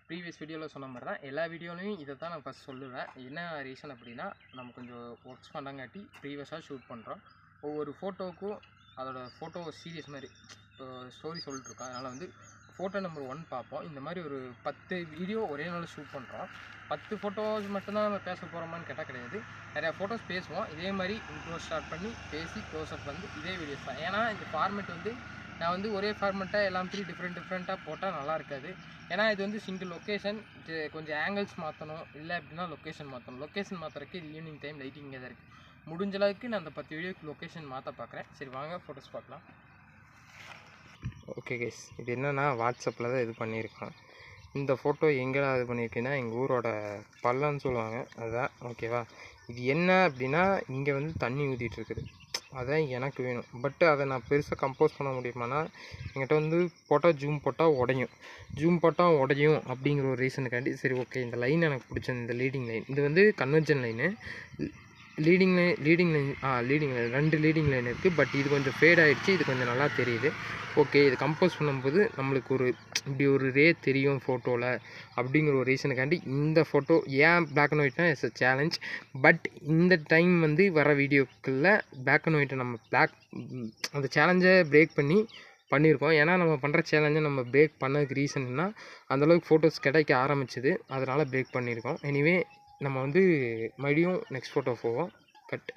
Previous வீடியோவில் சொன்ன மாதிரி தான் எல்லா வீடியோலையும் இதை தான் நான் ஃபஸ்ட் சொல்லுவேன். என்ன ரீசன் அப்படின்னா, நம்ம கொஞ்சம் ஒர்க்ஸ் பண்ணங்காட்டி ப்ரீவியஸாக ஷூட் பண்ணுறோம். ஒவ்வொரு ஃபோட்டோவுக்கும் அதோட ஃபோட்டோ சீரியஸ் மாதிரி ஸ்டோரி சொல்லிட்டுருக்கோம். அதனால் வந்து ஃபோட்டோ நம்பர் 1 பார்ப்போம். இந்த மாதிரி ஒரு 10 வீடியோ ஒரே நாளில் ஷூட் பண்ணுறோம். 10 ஃபோட்டோஸ் மட்டும்தான் நம்ம பேச போகிறோமான்னு கேட்டால் கிடையாது. நிறையா ஃபோட்டோஸ் பேசுவோம். இதே மாதிரி இன்ட்ரோ ஸ்டார்ட் பண்ணி பேசி க்ளோஸ்அப் வந்து இதே வீடியோஸ் தான். ஏன்னா இந்த ஃபார்மேட் வந்து நான் வந்து ஒரே ஃபார்மெட்டாக எல்லாத்தையும் டிஃப்ரெண்ட்டாக போட்டால் நல்லா இருக்காது. ஏன்னா இது வந்து சிங்கிள் லொக்கேஷன், கொஞ்சம் ஆங்கிள்ஸ் மாற்றணும், இல்லை அப்படின்னா லொக்கேஷன் மாற்றணும். லொக்கேஷன் மாற்றுறதுக்கு இது ஈவினிங் டைம் லைட்டிங் தான் இருக்குது. முடிஞ்ச அளவுக்கு நான் அந்த 10 வீடியோக்கு லொக்கேஷன் மாற்ற பார்க்குறேன். சரி வாங்க ஃபோட்டோஸ் பார்க்கலாம். ஓகே கைஸ், இது என்னென்னா வாட்ஸ்அப்பில் தான் இது பண்ணியிருக்கேன். இந்த ஃபோட்டோ எங்கேடா இது பண்ணியிருக்கேன்னா எங்கள் ஊரோட பள்ளம்னு சொல்லுவாங்க, அதுதான். ஓகேவா? இது என்ன அப்படின்னா, இங்கே வந்து தண்ணி ஊற்றிட்டு இருக்குது. அதான் எனக்கு வேணும். பட் அதை நான் பெருசாக கம்போஸ் பண்ண முடியுமானா, என்கிட்ட வந்து போட்டால் ஜூம் போட்டால் உடையும் அப்படிங்கிற ஒரு ரீசனுக்காண்டி சரி ஓகே இந்த லைன் எனக்கு பிடிச்சது. இந்த லீடிங் லைன் இது வந்து convention line. Leading line 2 leading line இருக்குது. பட் இது கொஞ்சம் ஃபேட் ஆகிடுச்சு. இது கொஞ்சம் நல்லா தெரியுது. ஓகே, இது கம்போஸ் பண்ணும்போது நம்மளுக்கு இப்படி ஒரு ரே தெரியும் ஃபோட்டோவில் அப்படிங்கிற ஒரு ரீசனுக்காண்டி இந்த ஃபோட்டோ ஏன் பிளாக் அண்ட் ஒயிட்னா இட்ஸ் அ சேலஞ்ச். பட் இந்த டைம் வந்து வர வீடியோக்களில் பிளாக் அண்ட் ஒயிட்டை நம்ம அந்த சேலஞ்சை பிரேக் பண்ணியிருக்கோம். ஏன்னா நம்ம பண்ணுற சேலஞ்சை நம்ம பிரேக் பண்ணதுக்கு ரீசன்னா அந்தளவுக்கு ஃபோட்டோஸ் கிடைக்க ஆரம்பிச்சிது, அதனால் பிரேக் பண்ணியிருக்கோம். எனிவே நம்ம வந்து மறுபடியும் நெக்ஸ்ட் ஃபோட்டோ போவோம். கட்.